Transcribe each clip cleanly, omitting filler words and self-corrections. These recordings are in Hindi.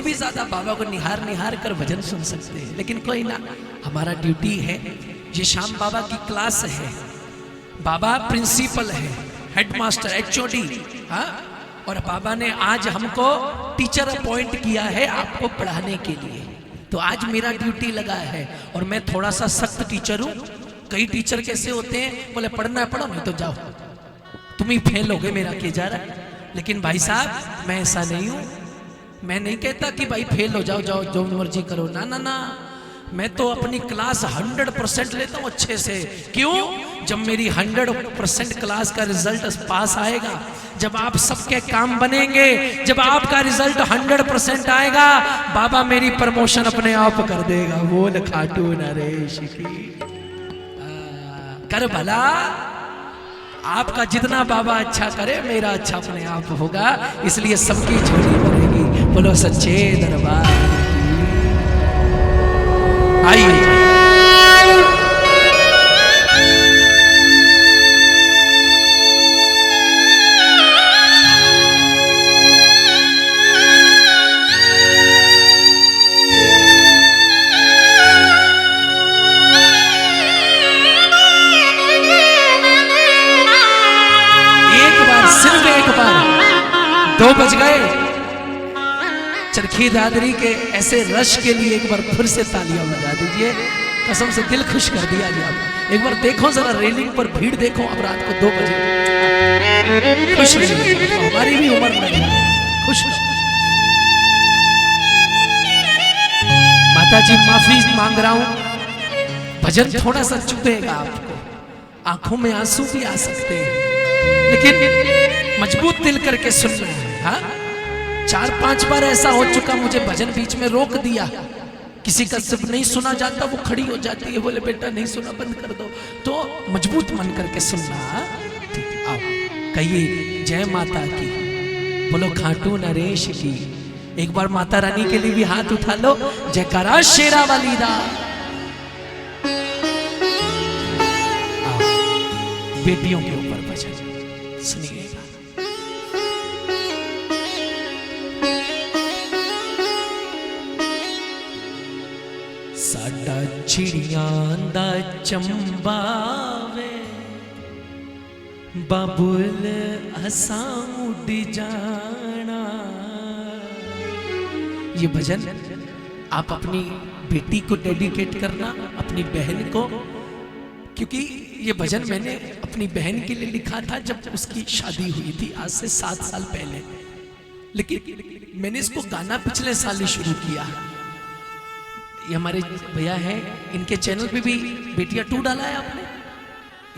भी ज्यादा बाबा को निहार निहार कर भजन सुन सकते हैं, लेकिन कोई ना, हमारा ड्यूटी है। ये श्याम बाबा की क्लास है, बाबा प्रिंसिपल है, हेडमास्टर, HOD, हाँ। और बाबा ने आज हमको टीचर अपॉइंट किया है आपको पढ़ाने के लिए, तो आज मेरा ड्यूटी लगा है। और मैं थोड़ा सा सख्त टीचर हूँ। कई टीचर कैसे होते हैं, बोले पढ़ना है पढ़ो, नहीं तो जाओ, तुम ही फेल हो गए, मेरा किया जा रहा है। लेकिन भाई साहब मैं ऐसा नहीं हूँ। मैं नहीं कहता कि भाई फेल हो जाओ, जाओ जो मर्जी करो, ना ना ना। मैं तो अपनी क्लास 100% लेता हूँ अच्छे से। क्यों? जब मेरी 100% क्लास का रिजल्ट पास आएगा, जब आप सबके काम बनेंगे, जब आपका रिजल्ट 100% आएगा, बाबा मेरी प्रमोशन अपने आप कर देगा। बोल खाटू नरेश की कर भला। आपका जितना बाबा अच्छा करे, मेरा अच्छा अपने आप होगा। इसलिए सबकी झोली भरेगी। बोलो सच्चे दरबार आइए। दो बज गए। चरखी दादरी के ऐसे रश के लिए एक बार फिर से तालियां बजा दीजिए। कसम से दिल खुश कर दिया गया। एक बार देखो जरा रेलिंग पर भीड़ देखो, अब रात को 2 बजे खुश रहिए। हमारी भी उम्र बढ़ गई, खुश। माता जी माफी मांग रहा हूं, भजन थोड़ा सा चुभेगा आपको, आंखों में आंसू भी आ सकते हैं, लेकिन मजबूत दिल करके सुनना है। हाँ? 4-5 बार ऐसा हो चुका, मुझे भजन बीच में रोक दिया। किसी का सिर्फ नहीं सुना जाता, वो खड़ी हो जाती है, बोले बेटा नहीं सुना, बंद कर दो। तो मजबूत मन करके सुनना। ठीक है, आओ कहिए जय माता की, बोलो खाटू नरेश की। एक बार माता रानी के लिए भी हाथ उठा लो, जयकारा शेरा वाली दा। बेटियों के ऊपर भजन सुनिएगा। साडा चिड़ियां दा चंबा वे, बाबुल असां उड़ जाना। ये भजन आप अपनी बेटी को डेडिकेट करना, अपनी बहन को, क्योंकि ये भजन मैंने अपनी बहन के लिए लिखा था जब उसकी शादी हुई थी, आज से 7 साल पहले। लेकिन मैंने इसको गाना पिछले साल ही शुरू किया। ये हमारे भैया हैं, इनके चैनल पे भी बेटियां 2 डाला है आपने,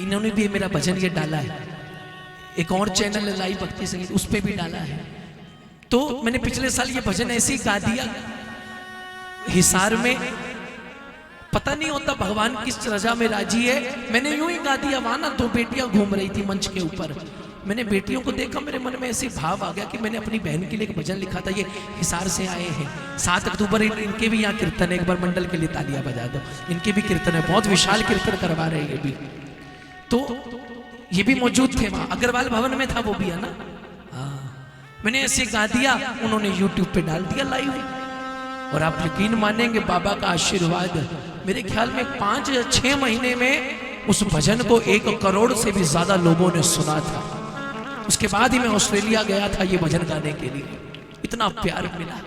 इन्होंने भी मेरा भजन ये डाला है। एक और चैनल है लाइव भक्ति संगीत, उस पे भी डाला है। तो मैंने पिछले साल ये भजन ऐसे ही गा दिया हिसार में। पता नहीं होता भगवान किस रजा में राजी है, मैंने यूं ही गा दिया। वहां ना 2 बेटियां घूम रही थी मंच के ऊपर, मैंने बेटियों को देखा, मेरे मन में ऐसे भाव आ गया कि मैंने अपनी बहन के लिए एक भजन लिखा था। ये हिसार से आए हैं, 7 अक्टूबर इनके भी यहाँ कीर्तन है। एक बार मंडल के लिए तालियां बजा दो, इनके भी कीर्तन है, बहुत विशाल कीर्तन करवा रहे हैं ये भी। तो ये भी मौजूद थे वहां, अग्रवाल भवन में था वो भी, है ना। हाँ, मैंने ऐसे गा दिया, उन्होंने यूट्यूब पे डाल दिया लाइव। और आप यकीन मानेंगे बाबा का आशीर्वाद, मेरे ख्याल में 5 या 6 महीने में उस भजन को 1 करोड़ से भी ज्यादा लोगों ने सुना था। उसके बाद ही मैं ऑस्ट्रेलिया गया था ये भजन गाने के लिए, इतना प्यार मिला।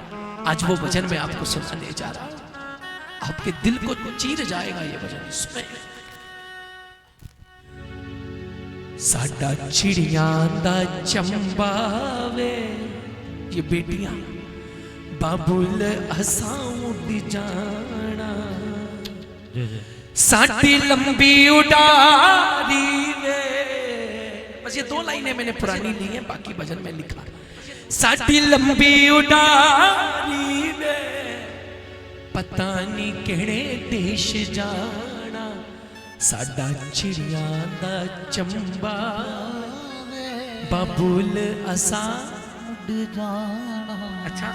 आज वो भजन मैं आपको सुनाने जा रहा हूं, आपके दिल को चीर जाएगा ये भजन। सुने। साडा चिड़ियां दा चंबा वे, ये बेटियां बाबुल असां उड़ जाना, साडी लंबी उड़ारी वे। बस ये 2 लाइनें मैंने पुरानी ली हैं, बाकी भजन में लिखा। साडी लंबी उड़ारी वे, पता नहीं केड़े देश जाना, साडा चिड़ियां दा चंबा बाबुल असां उड़ जाना। अच्छा,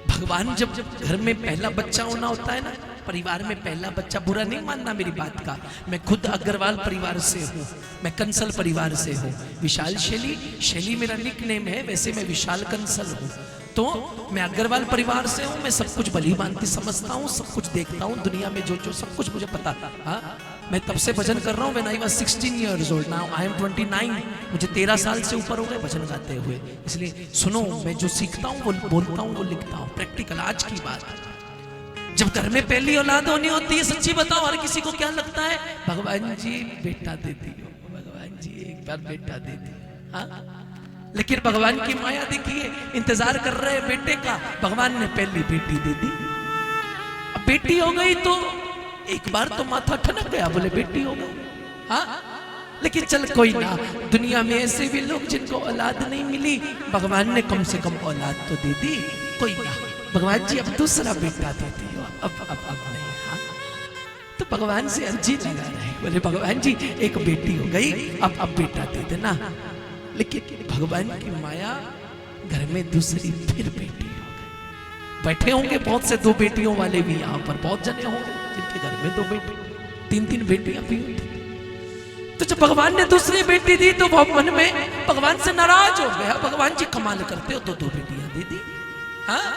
भगवान जब घर में पहला बच्चा होना होता है ना, परिवार में पहला बच्चा, बुरा नहीं मानना मेरी बात का, मैं खुद अग्रवाल परिवार से हूँ, मैं कंसल परिवार से हूँ। विशाल शैली मेरा निक नेम है, वैसे मैं विशाल कंसल हूँ। तो मैं अग्रवाल परिवार से हूं, मैं सब कुछ भली भांति समझता हूं, सब कुछ देखता हूं दुनिया में, जो सब कुछ मुझे पता था। हाँ, मैं तब से भजन कर रहा हूं। When I was 16 years old, now I am 29। मुझे 13 साल से ऊपर हो गए भजन गाते हुए। इसलिए सुनो, मैं जो सीखता हूं वो बोलता हूं, वो लिखता हूं, प्रैक्टिकल। आज की बात, जब घर में पहली औलाद होनी होती है, सच्ची बताओ हर किसी को क्या लगता है, भगवान जी बेटा दे दियो, भगवान जी एक बार बेटा दे दियो। हाँ, लेकिन भगवान की माया देखिए, इंतजार कर रहे बेटे का, भगवान ने पहली बेटी दे दी। अब बेटी हो गई तो एक बार तो माथा ठनक गया, बोले बेटी हो गई। हाँ, लेकिन चल कोई ना, दुनिया में ऐसे भी लोग जिनको औलाद नहीं मिली, भगवान ने कम से कम औलाद तो दे दी। कोई ना, भगवान जी अब दूसरा बेटा दे दियो, अब नहीं। हाँ, तो भगवान से अर्जी लगा रहे, बोले भगवान जी एक बेटी हो गई, अब बेटा दे देना। लेकिन भगवान की माया, घर में दूसरी फिर बेटी हो गई। बैठे होंगे बहुत से 2 बेटियों वाले भी यहाँ पर, बहुत जने होंगे जिनके घर में 2 बेटी, 3-3 बेटियां भी होती। तो जब भगवान ने दूसरी बेटी दी तो वो मन में भगवान से नाराज हो गया। भगवान जी कमाल करते हो, तो 2 बेटियां दे दी। हाँ,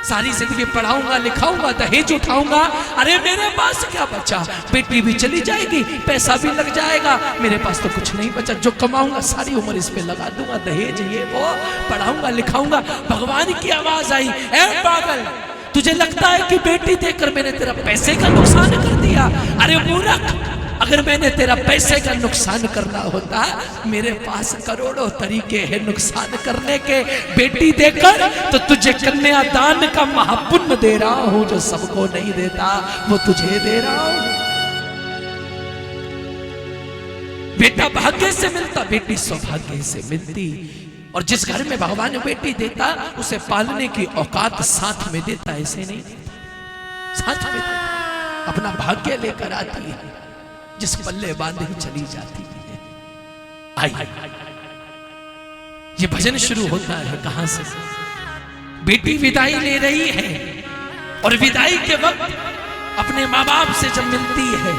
सारी जिंदगी पढ़ाऊंगा लिखाऊंगा दहेज उठाऊंगा, अरे मेरे पास क्या बचा, बेटी भी चली जाएगी, पैसा भी लग जाएगा, मेरे पास तो कुछ नहीं बचा। जो कमाऊंगा सारी उम्र इस पे लगा दूंगा, दहेज ये वो, पढ़ाऊंगा लिखाऊंगा। भगवान की आवाज आई, ए पागल, तुझे लगता है कि बेटी देकर मैंने तेरा पैसे का नुकसान कर दिया? अरे मूर्ख, अगर मैंने तेरा पैसे का नुकसान करना होता, मेरे पास करोड़ों तरीके हैं नुकसान करने के। बेटी देकर तो तुझे कन्यादान का महापुण्य दे रहा हूं, जो सबको नहीं देता वो तुझे दे रहा हूं। बेटा भाग्य से मिलता, बेटी सौभाग्य से मिलती। और जिस घर में भगवान बेटी देता, उसे पालने की औकात साथ में देता, ऐसे नहीं देता, साथ में देता, अपना भाग्य लेकर आती है, जिस पल्ले बांधे ही चली जाती है। आई, ये भजन शुरू होता है कहां से? बेटी विदाई ले रही है, और विदाई के वक्त अपने माँ बाप से जब मिलती है।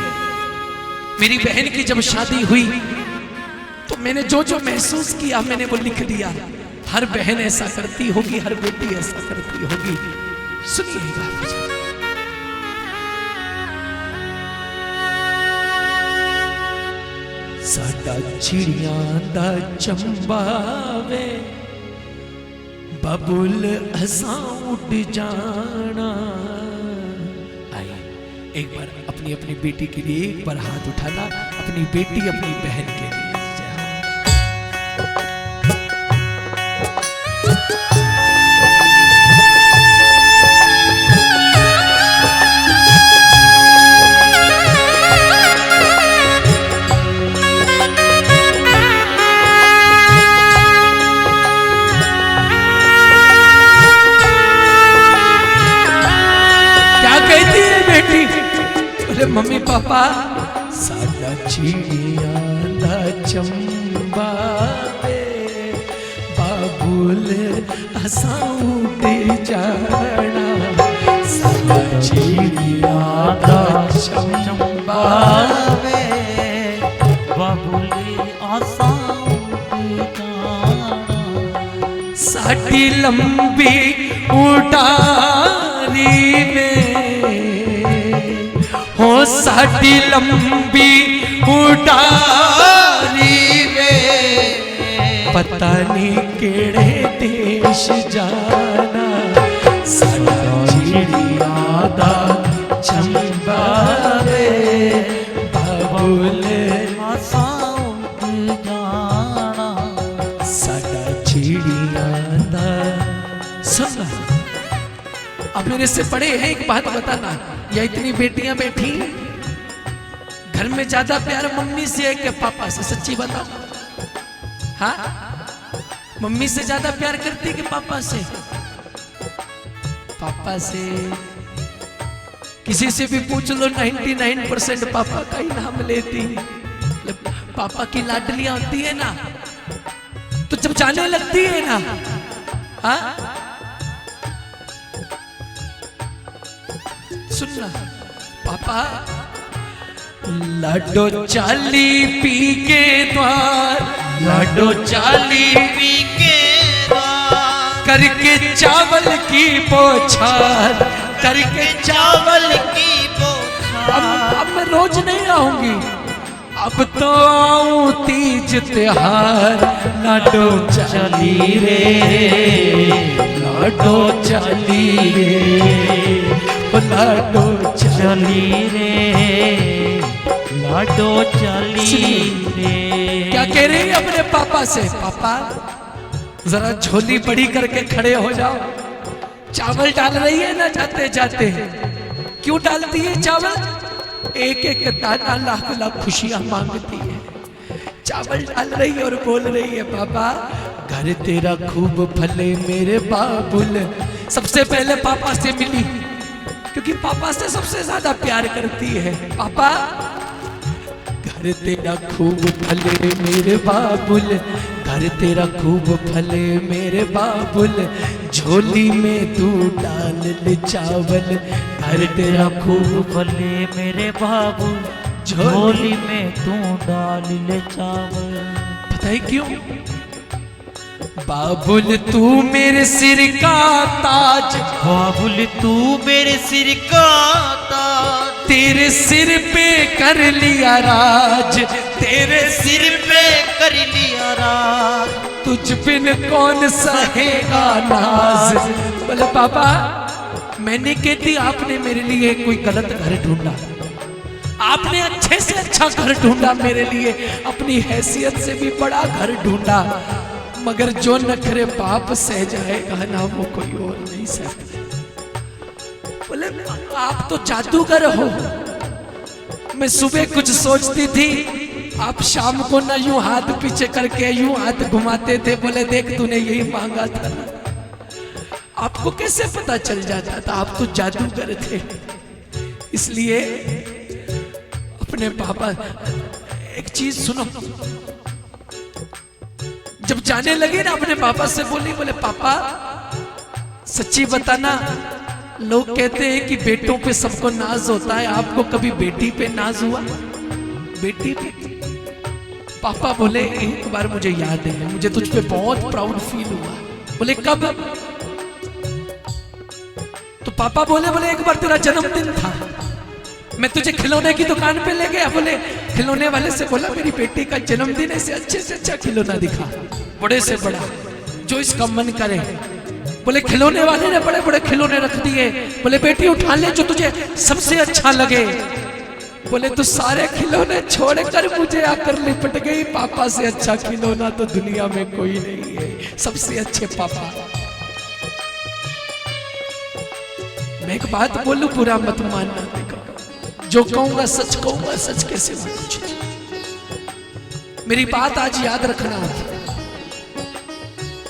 मेरी बहन की जब शादी हुई तो मैंने जो जो महसूस किया मैंने वो लिख दिया। हर बहन ऐसा करती होगी, हर बेटी ऐसा करती होगी। सुनिएगा भजन। साडा चिड़ियां दा चंबा वे, बबुल असां उड़ जाना। आइए एक बार अपनी अपनी बेटी के लिए एक बार हाथ उठाना, अपनी बेटी अपनी बहन के लिए। मम्मी पापा, साडा चिड़ियां दा चंबा वे, बाबुल असां उड़ जाना। साडा चिड़ियां दा चंबा वे, बाबुल असां उड़ जाना। साडी लंबी उड़ारी में हो, साडी लंबी उड़ारी में, पता नहीं केड़े देश जाना। साडा चिड़ियां दा चंबा वे, बाबुल असां उड़ जाना। साडा चिड़ियां दा। सुन, अब मेरे से बड़े हैं, एक बात बताना, या इतनी बेटियां बैठी, घर में ज्यादा प्यार मम्मी से है कि पापा से? सच्ची बताओ। हाँ, मम्मी से ज्यादा प्यार करती कि पापा से? पापा से। किसी से भी पूछ लो, 99% पापा का ही नाम लेती। पापा की लाडलियां होती है ना, तो जब जाने लगती है ना, हाँ, सुनना, पापा लाडो चाली पी के द्वार, लाडो चाली पी के द्वार, करके चावल की बौछार, करके चावल की बौछार। अब मैं रोज नहीं आऊंगी, अब तो आऊं तीज त्योहार। लाडो चली रे, लाडो चली रे, लाडो चली रे, लाडो चली रे। क्या कह रही है अपने पापा से? पापा जरा झोली बड़ी करके खड़े हो जाओ। चावल डाल रही है ना जाते जाते। क्यों डालती है चावल? एक एक दाना लाख लाख खुशियां मांगती है। चावल डाल रही है और बोल रही है पापा घर तेरा खूब फले मेरे बाबुल। सबसे पहले पापा से मिली, क्योंकि पापा से सबसे ज्यादा प्यार करती है। पापा घर तेरा खूब फले मेरे बाबुल, घर तेरा खूब फले मेरे बाबुल, झोली में तू डाल ले चावल। घर तेरा खूब फले मेरे बाबू, झोली में तू डाल ले चावल। पता है क्यों? बाबुल तू मेरे सिर का ताज, बाबुल तू मेरे सिर का ताज, तेरे सिर पे कर लिया राज, तेरे सिर पे कर लिया राज। तुझ बिन कौन सहेगा नाज। बोले पापा मैंने कहती आपने मेरे लिए कोई गलत घर ढूंढा, आपने अच्छे से अच्छा घर ढूंढा मेरे लिए, अपनी हैसियत से भी बड़ा घर ढूंढा, मगर जो नखरे बाप सह जाएगा ना वो कोई और नहीं सहता। बोले आप तो जादूगर हो। मैं सुबह कुछ सोचती थी, आप शाम को ना यूं हाथ पीछे करके यूं हाथ घुमाते थे। बोले देख तूने यही मांगा था ना। आपको कैसे पता चल जाता था? आप तो जादूगर थे। इसलिए अपने पापा, एक चीज सुनो, जब जाने लगे ना अपने पापा से बोली, बोले पापा सच्ची बताना, लोग कहते हैं कि बेटों पे सबको नाज होता है, आपको कभी बेटी पे नाज हुआ? बेटी पे? पापा बोले एक बार मुझे याद है, मुझे तुझ पे बहुत प्राउड फील हुआ। बोले कब? तो पापा बोले बोले एक बार तेरा जन्मदिन था, मैं तुझे खिलौने की दुकान पे ले गया। बोले खिलौने वाले से बोला मेरी बेटी का जन्मदिन है, से अच्छा खिलौना दिखा, बड़े से बड़ा जो इसका मन करे। बोले खिलौने वाले ने बड़े बड़े खिलौने रख दिए। बोले बेटी उठा ले जो तुझे सबसे अच्छा लगे। बोले तू सारे खिलौने छोड़कर मुझे आकर लिपट गई। पापा से अच्छा खिलौना तो दुनिया में कोई नहीं है, सबसे अच्छे पापा। मैं एक बात बोलूं, बुरा मत मानना, देखो जो कहूंगा सच कहूंगा, सच कैसे कुछ। मेरी बात आज याद रखना,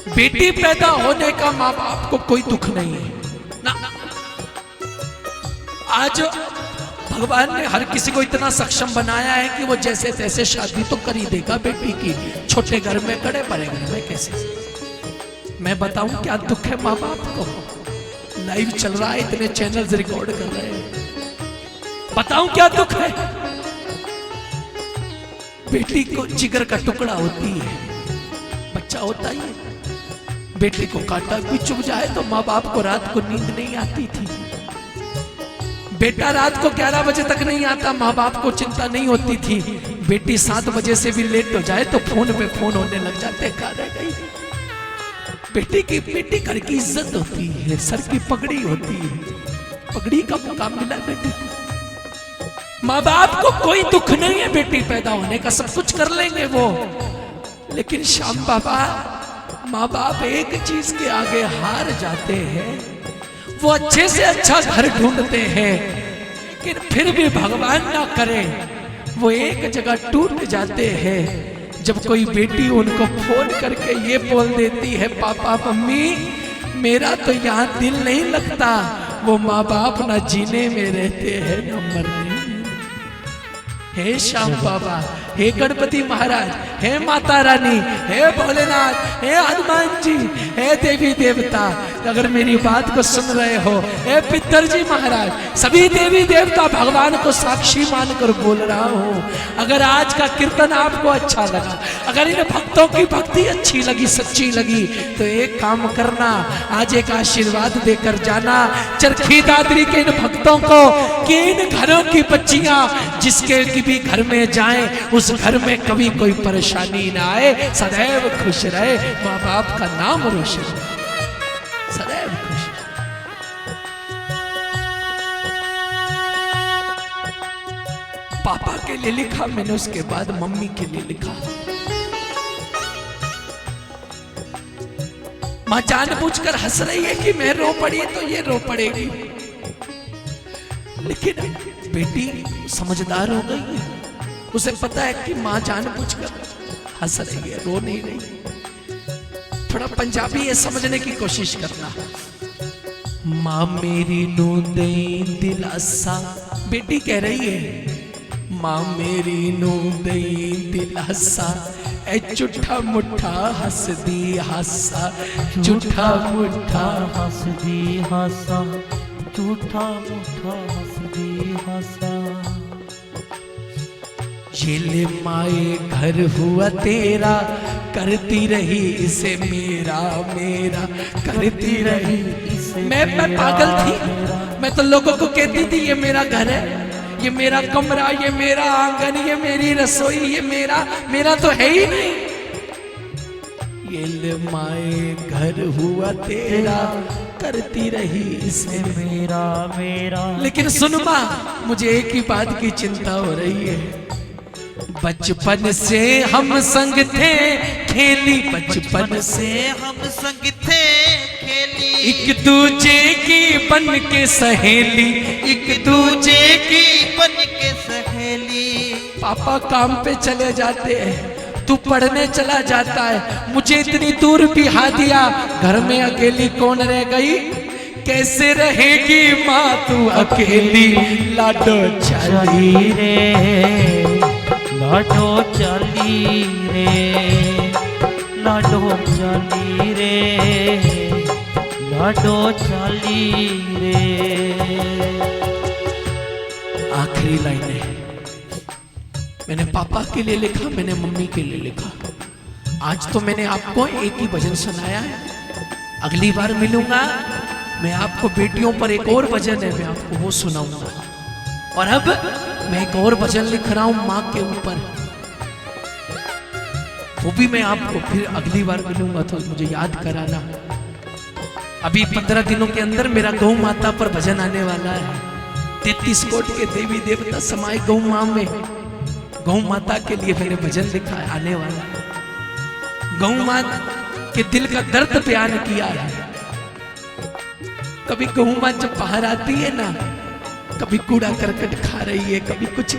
बेटी पैदा होने का माँ बाप को कोई दुख नहीं है ना। आज भगवान ने हर किसी को इतना सक्षम बनाया है कि वो जैसे तैसे शादी तो कर ही देगा बेटी की, छोटे घर में करे, बड़े घर में कैसे। मैं बताऊं क्या दुख है माँ बाप को? लाइव चल रहा है, इतने चैनल्स रिकॉर्ड कर रहे हैं, बताऊं क्या दुख है? बेटी को जिगर का टुकड़ा होती है, बच्चा होता ही है। बेटी को कांटा भी चुभ जाए तो माँ बाप को रात को नींद नहीं आती थी। बेटा रात को 11 बजे तक नहीं आता, माँ बाप को चिंता नहीं होती थी। बेटी 7 बजे से भी लेट हो जाए तो फोन पे फोन होने लग जाते, कहाँ रह गई। बेटी घर की इज्जत होती है, सर की पगड़ी होती है, पगड़ी का मुकाम मिला बेटी को। माँ बाप को कोई दुख नहीं है बेटी पैदा होने का, सब कुछ कर लेंगे वो। लेकिन श्याम बाबा, माँ बाप एक चीज के आगे हार जाते हैं, वो अच्छे से अच्छा घर ढूंढते हैं, लेकिन फिर भी भगवान ना करे वो एक जगह टूट जाते हैं जब कोई बेटी उनको फोन करके ये बोल देती है, पापा मम्मी मेरा तो यहाँ दिल नहीं लगता। वो माँ बाप ना जीने में रहते हैं ना मरने में। हे श्याम बाबा, हे गणपति महाराज, हे माता रानी, हे भोलेनाथ, हे हनुमान जी, हे देवी देवता, अगर मेरी बात को सुन रहे हो, हे पितर जी महाराज, सभी देवी देवता भगवान को साक्षी मानकर बोल रहा हूँ, अगर आज का कीर्तन आपको अच्छा लगा, अगर इन भक्तों की भक्ति अच्छी लगी, सच्ची लगी, तो एक काम करना, आज एक आशीर्वाद देकर जाना चरखी दादरी के इन भक्तों को कि इन घरों की बच्चियां जिसके भी घर में जाएं, उस घर में कभी कोई परेशानी ना आए, सदैव खुश रहे, माँ बाप का नाम रोशन, सदैव खुश। पापा के लिए लिखा मैंने, उसके बाद मम्मी के लिए लिखा। मां जानबूझकर हंस रही है कि मैं रो पड़ी तो ये रो पड़ेगी, लेकिन बेटी समझदार हो गई है, उसे पता है कि मां जानबूझकर हंस रही है, रो नहीं रही। थोड़ा पंजाबी ये समझने की कोशिश करना। मां मेरी नू दे दिलासा, बेटी कह रही है मां मेरी नू दे दिलासा, ए झूठा मुठा हंसदी हासा, झूठा मुठा हंसदी हासा, झूठा मुठा हंसदी हासा। ये ले माए घर हुआ तेरा, करती रही इसे मेरा मेरा, करती रही इसे। मैं पागल थी, मैं तो लोगों को कहती थी ये मेरा घर है, ये मेरा कमरा, ये मेरा आंगन, ये मेरी रसोई, ये मेरा तो है ही नहीं। ये ले माए घर हुआ तेरा, करती रही इसे मेरा मेरा। लेकिन सुन मां, मुझे एक ही बात की चिंता हो रही है, बचपन से हम संग थे खेली, बचपन से हम संग थे खेली, एक दूजे की बन के सहेली, एक दूजे की बन के सहेली। पापा काम पे चले जाते हैं, तू पढ़ने चला जाता है, मुझे इतनी दूर बिहा दिया, घर में अकेली कौन रह गई, कैसे रहेगी माँ तू अकेली, लाडो चली रे, लाडो चली रे, लाडो चली रे, लाडो चली रे। आखिरी लाइन है, मैंने पापा के लिए लिखा, मैंने मम्मी के लिए लिखा। आज तो मैंने आपको एक ही भजन सुनाया है, अगली बार मिलूंगा मैं आपको बेटियों पर एक और भजन है, मैं आपको वो सुनाऊंगा। और अब मैं एक और भजन लिख रहा हूं माँ के ऊपर, वो भी मैं आपको फिर अगली बार मिलूंगा तो मुझे याद कराना। अभी 15 दिनों के अंदर मेरा गौ माता पर भजन आने वाला है। 33 कोट के देवी देवता समाये गौ माँ में, गौ माता के लिए मैंने भजन लिखा है, आने वाला है। गौ माँ के दिल का दर्द बयान किया है। कभी गौ माँ जब बाहर आती है ना, कभी कूड़ा करकट खा रही है, कभी कुछ,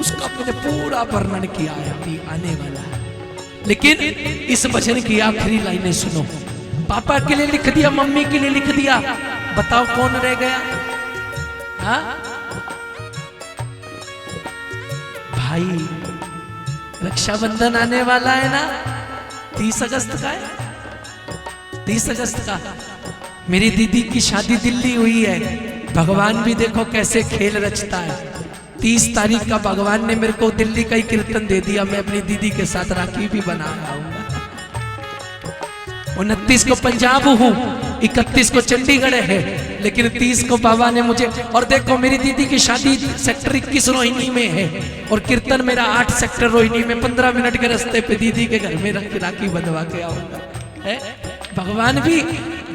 उसका मैंने पूरा वर्णन किया है, अभी आने वाला है। लेकिन इस भजन की आखिरी लाइनें सुनो। पापा के लिए लिख दिया, मम्मी के लिए लिख दिया, बताओ कौन रह गया? हाँ भाई, रक्षाबंधन आने वाला है ना, 30 अगस्त का है, 30 अगस्त का। मेरी दीदी की शादी दिल्ली हुई है, भगवान भी देखो कैसे खेल रचता है। 30 तारीख का भगवान ने मेरे को दिल्ली का ही कीर्तन दे दिया, मैं अपनी दीदी के साथ राखी भी बना रहा हूँ। 29 को पंजाब हूँ, 31 को चंडीगढ़ है, लेकिन 30 को बाबा ने मुझे, और देखो मेरी दीदी की शादी सेक्टर 21 रोहिणी में है, और कीर्तन मेरा 8 सेक्टर रोहिणी में, 15 मिनट के रास्ते पे दीदी के घर में राखी बंधवा के आऊंगा। भगवान भी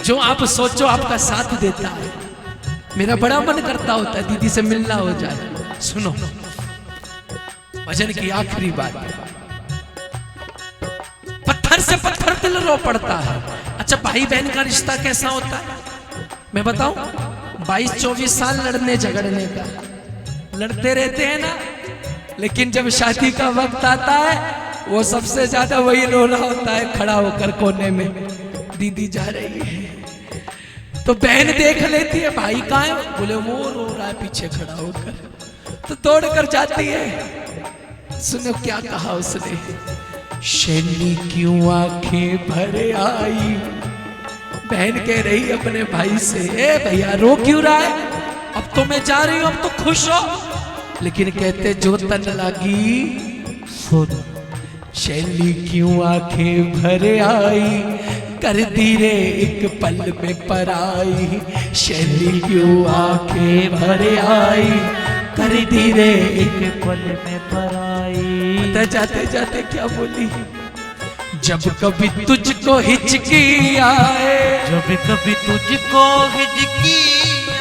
जो आप सोचो आपका साथ देता है। मेरा बड़ा मन करता होता है दीदी से मिलना हो जाए। सुनो भजन की आखिरी बात, पत्थर से पत्थर दिल रो पड़ता है। अच्छा, भाई बहन का रिश्ता कैसा होता है मैं बताऊं? 22-24 साल लड़ने झगड़ने का, लड़ते रहते हैं ना, लेकिन जब शादी का वक्त आता है, वो सबसे ज्यादा वही रो रहा होता है खड़ा होकर कोने में, दीदी जा रही है। तो बहन देख लेती है भाई कहाँ है, बोले वो रो रहा है पीछे खड़ा होकर, तो दौड़ कर जाती है, सुनो क्या कहा उसने, शैली क्यों आंखें भर आई। बहन कह रही अपने भाई से, ए भैया रो क्यों रहा है, अब तो मैं जा रही हूं, अब तो खुश हो। लेकिन कहते जो तन लगी सुन। शैली क्यों आंखें भर आई, कर दी रे एक पल में पराई। शैली क्यों आंखें भर आई, कर दी रे एक पल में पराई। पता जाते जाते क्या बोली, जब कभी तुझको हिचकी आए, जब कभी तुझको हिचकी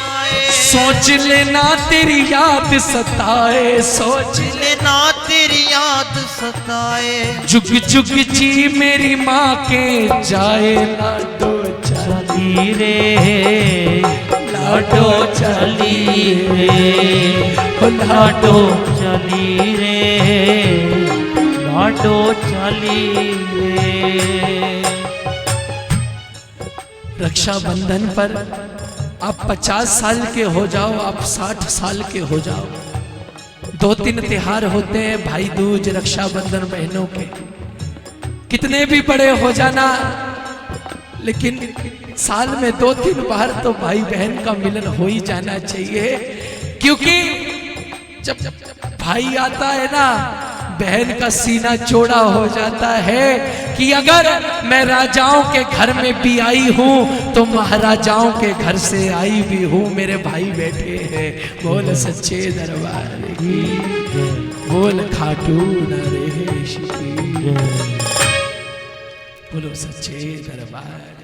आए, सोच लेना तेरी याद सताए, सोच लेना तेरी याद सताए। जुग जुग जी मेरी माँ के जाए, लाडो चली रे लाडो चली रे, लाडो चली रे, लाडो चली रे। रक्षाबंधन पर आप 50 साल के हो जाओ, आप 60 साल के हो जाओ, 2-3 त्योहार होते हैं भाई दूज, रक्षाबंधन बहनों के, कितने भी बड़े हो जाना, लेकिन साल में 2-3 बार तो भाई बहन का मिलन हो ही जाना चाहिए। क्योंकि जब भाई आता है ना, बहन का सीना चौड़ा हो जाता है कि अगर मैं राजाओं के घर में भी आई हूं तो महाराजाओं के घर से आई भी हूं। मेरे भाई बैठे हैं, बोल सच्चे दरबार की, बोल खाटू नरेश की, बोलो सच्चे दरबार